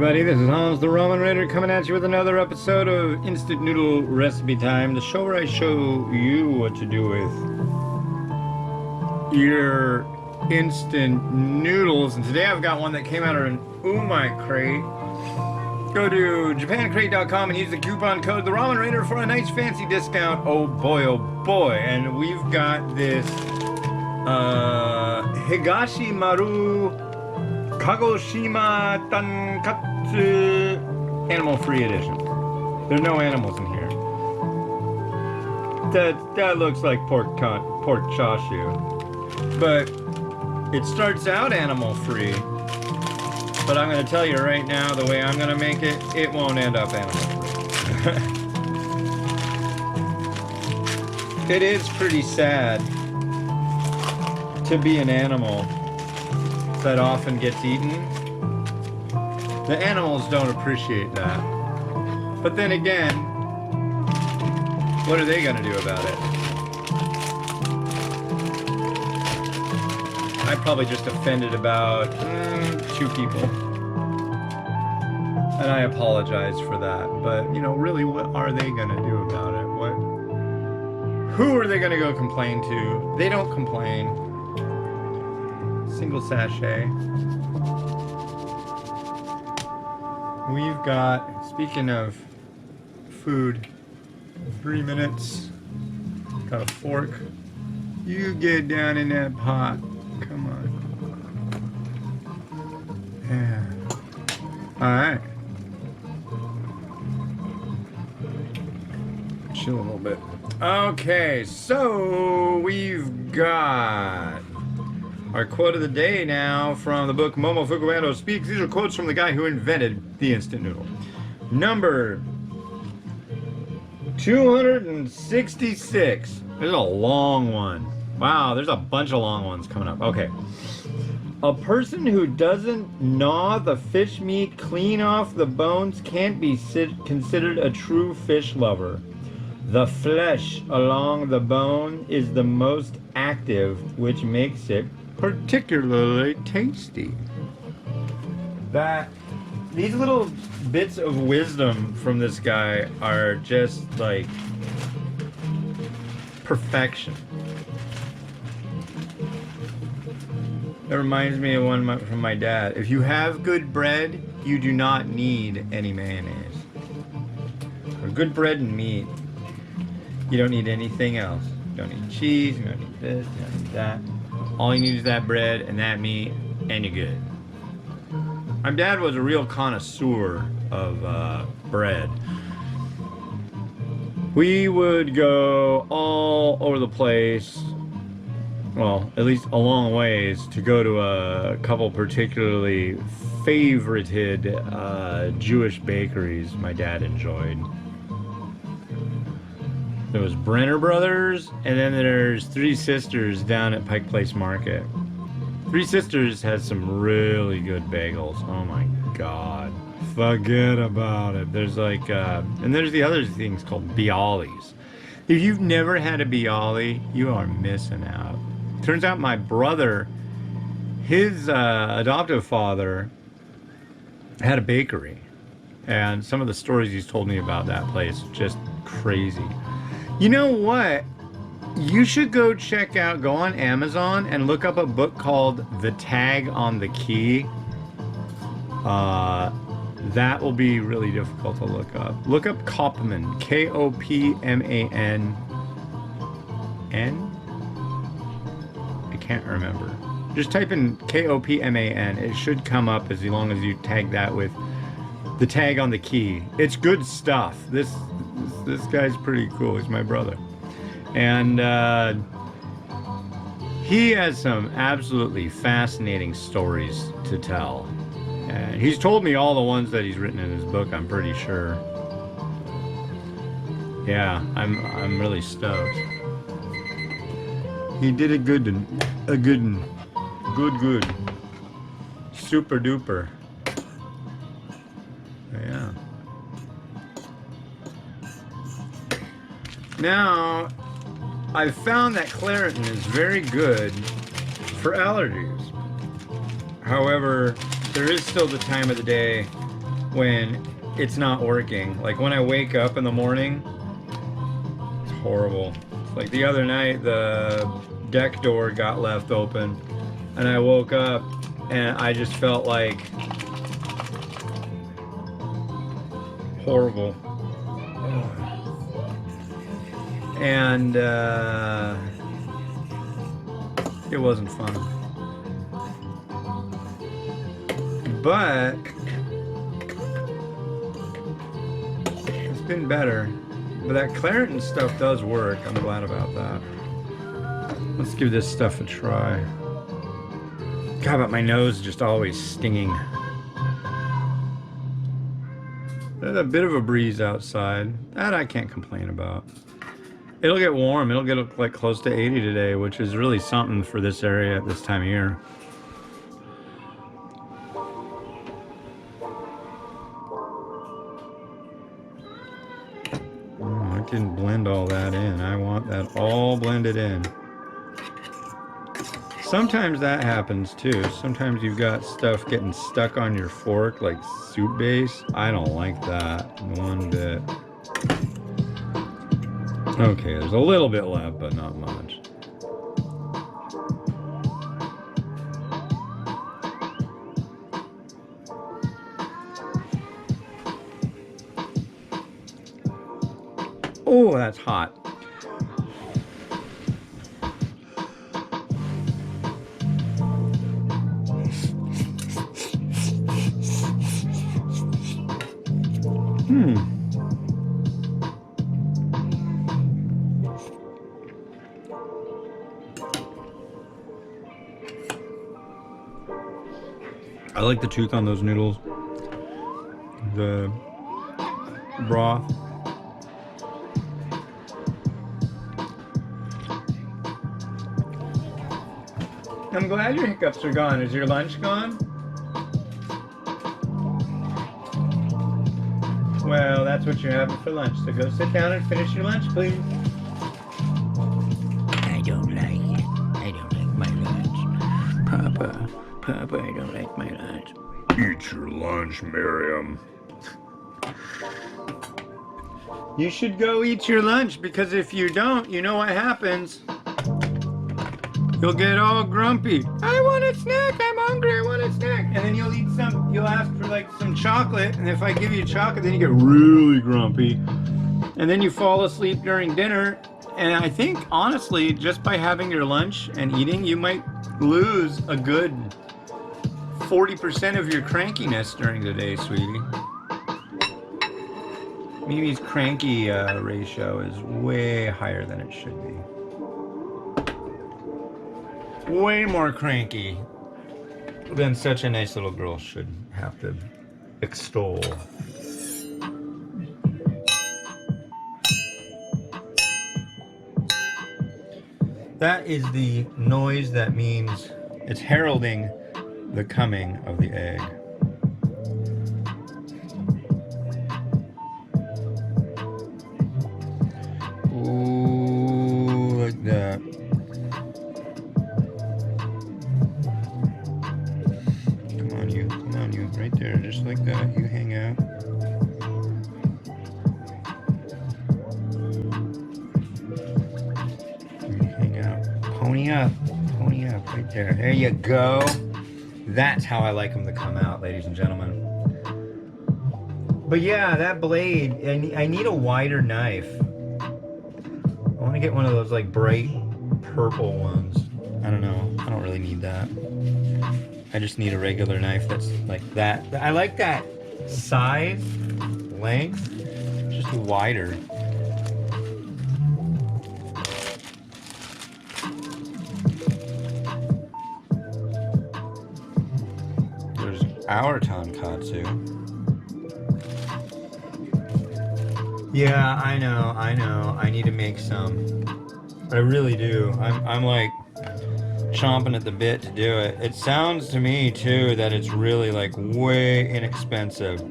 everybody, this is Hans the Ramen Raider coming at you with another episode of Instant Noodle Recipe Time, the show where I show you what to do with your instant noodles. And today I've got one that came out of an umai crate. Go to japancrate.com and use the coupon code the Ramen Raider for a nice fancy discount. Oh boy, oh boy. And we've got this Higashimaru Kagoshima Tonkotsu animal-free edition. There's no animals in here. That looks like pork chashu, but it starts out animal-free. But I'm going to tell you right now, the way I'm going to make it, it won't end up animal-free. It is pretty sad to be an animal that often gets eaten. The animals don't appreciate that. But then again, what are they gonna do about it? I probably just offended about 2 people. And I apologize for that. But, you know, really, what are they gonna do about it? Who are they gonna go complain to? They don't complain. Single sachet. We've got, speaking of food, 3 minutes. Got a fork. You get down in that pot. Come on. Yeah. Alright. Chill a little bit. Okay, so we've got our quote of the day now from the book Momofuku Ando Speaks. These are quotes from the guy who invented the instant noodle. Number 266. There's a long one. Wow, there's a bunch of long ones coming up. Okay. A person who doesn't gnaw the fish meat clean off the bones can't be considered a true fish lover. The flesh along the bone is the most active, which makes it particularly tasty. These little bits of wisdom from this guy are just like perfection. That reminds me of one from my dad. If you have good bread, you do not need any mayonnaise. Or good bread and meat, you don't need anything else. You don't need cheese, you don't need this, you don't need that. All you need is that bread and that meat, and you're good. My dad was a real connoisseur of bread. We would go all over the place, well, at least a long ways, to go to a couple particularly favorited Jewish bakeries my dad enjoyed. There was Brenner Brothers, and then there's Three Sisters down at Pike Place Market. Three Sisters has some really good bagels. Oh my god. Forget about it. There's like, and there's the other things called bialys. If you've never had a bialy, you are missing out. Turns out my brother, his adoptive father, had a bakery. And some of the stories he's told me about that place, just crazy. You know what? You should go on Amazon and look up a book called The Tag on the Key. That will be really difficult to look up. Look up Kopman, Kopman. I can't remember. Just type in Kopman. It should come up as long as you tag that with The Tag on the Key. It's good stuff. This guy's pretty cool. He's my brother. And he has some absolutely fascinating stories to tell. And he's told me all the ones that he's written in his book, I'm pretty sure. Yeah, I'm really stoked. He did a good one. Good. Super duper. Yeah. Now, I've found that Claritin is very good for allergies. However, there is still the time of the day when it's not working. Like when I wake up in the morning, it's horrible. Like the other night, the deck door got left open, and I woke up and I just felt like horrible. And it wasn't fun. But it's been better. But that Claritin stuff does work. I'm glad about that. Let's give this stuff a try. God, but my nose is just always stinging. There's a bit of a breeze outside. That I can't complain about. It'll get warm. It'll get like close to 80 today, which is really something for this area at this time of year. Oh, I didn't blend all that in. I want that all blended in. Sometimes that happens too. Sometimes you've got stuff getting stuck on your fork like soup base. I don't like that one bit. Okay, there's a little bit left, but not much. Oh, that's hot. I like the tooth on those noodles. The broth. I'm glad your hiccups are gone. Is your lunch gone? Well, that's what you're having for lunch. So go sit down and finish your lunch, please. I don't like it. I don't like my lunch. Papa, I don't like my lunch. Eat your lunch, Miriam. You should go eat your lunch, because if you don't, you know what happens. You'll get all grumpy. I want a snack, I'm hungry, I want a snack. And then you'll eat some, you'll ask for like some chocolate, and if I give you chocolate, then you get really grumpy. And then you fall asleep during dinner. And I think, honestly, just by having your lunch and eating, you might lose a good 40% of your crankiness during the day, sweetie. Mimi's cranky ratio is way higher than it should be. Way more cranky than such a nice little girl should have to extol. That is the noise that means it's heralding the coming of the egg. Ooh, like that. Come on you, right there, just like that. You hang out. You hang out. Pony up, right there. There you go. That's how I like them to come out, ladies and gentlemen. But yeah, that blade, I need a wider knife. I want to get one of those like bright purple ones. I don't know. I don't really need that. I just need a regular knife that's like that. I like that size, length, just wider. There's our Tonkotsu. Yeah, I know. I need to make some. I really do. I'm like chomping at the bit to do it. It sounds to me too that it's really like way inexpensive.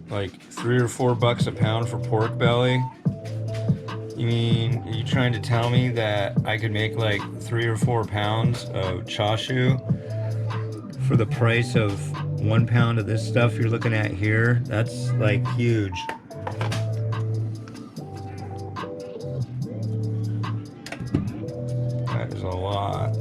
Like $3 or $4 a pound for pork belly. You mean, are you trying to tell me that I could make like 3 or 4 pounds of chashu For the price of 1 pound of this stuff you're looking at here, that's like huge. That is a lot.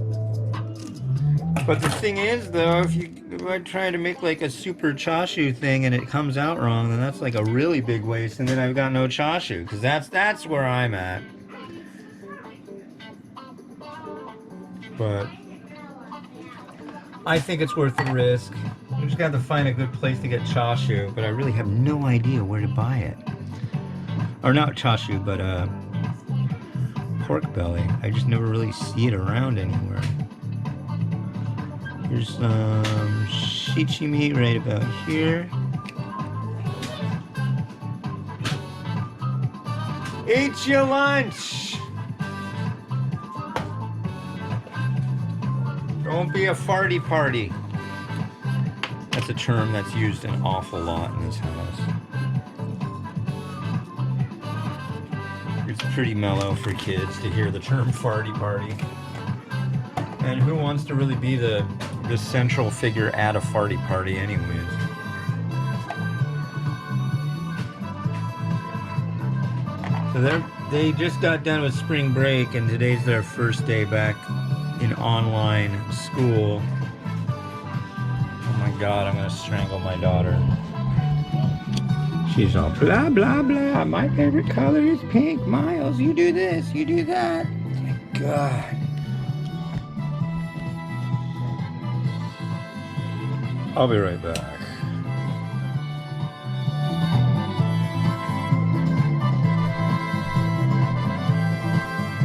But the thing is, though, if I try to make like a super chashu thing and it comes out wrong, then that's like a really big waste, and then I've got no chashu, because that's where I'm at. But I think it's worth the risk. We just got to find a good place to get chashu, but I really have no idea where to buy it. Or not chashu, but pork belly. I just never really see it around anywhere. Here's some shichi meat right about here. Eat your lunch! Don't be a farty party. That's a term that's used an awful lot in this house. It's pretty mellow for kids to hear the term farty party. And who wants to really be the central figure at a farty party anyways? So they just got done with spring break, and today's their first day back in online school. Oh my god, I'm gonna strangle my daughter. She's all blah blah blah. My favorite color is pink. Miles, you do this, you do that. Oh my god. I'll be right back.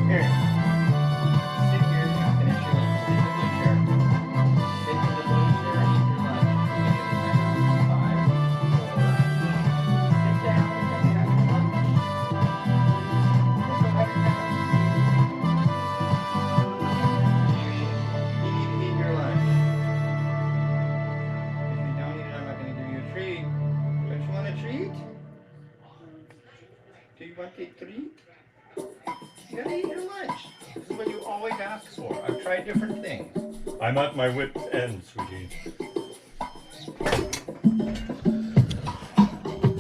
Here. Sit here and finish your lunch. Sit in the blue chair. Sit in the blue chair and eat your lunch. Sit down and have your lunch. Go have your lunch. You need to eat your lunch. Don't you want a treat? Do you want a treat? You gotta eat your lunch. This is what you always ask for. I've tried different things. I'm at my wit's end, sweetie.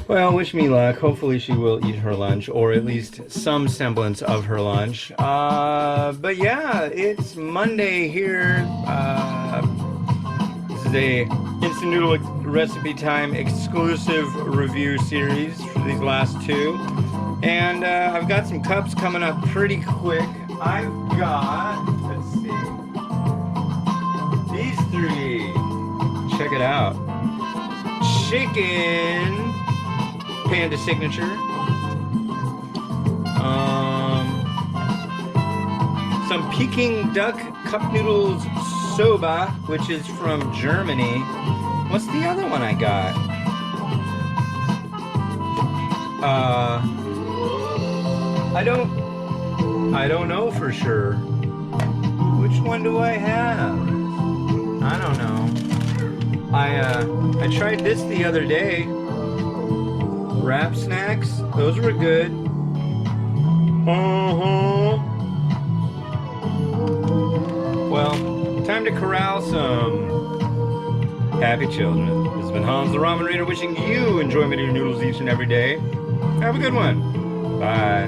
Well, wish me luck. Hopefully she will eat her lunch, or at least some semblance of her lunch. But yeah, it's Monday here. This is a Instant Noodle Recipe Time exclusive review series for these last two. And I've got some cups coming up pretty quick. I've got, let's see, these three. Check it out. Chicken Panda Signature. Some Peking Duck Cup Noodles Soba, which is from Germany. What's the other one I got? I don't know for sure. Which one do I have? I don't know. I tried this the other day. Wrap snacks. Those were good. Well, time to corral some happy children. This has been Hans the Ramen Reader wishing you enjoyment of your noodles each and every day. Have a good one. Bye.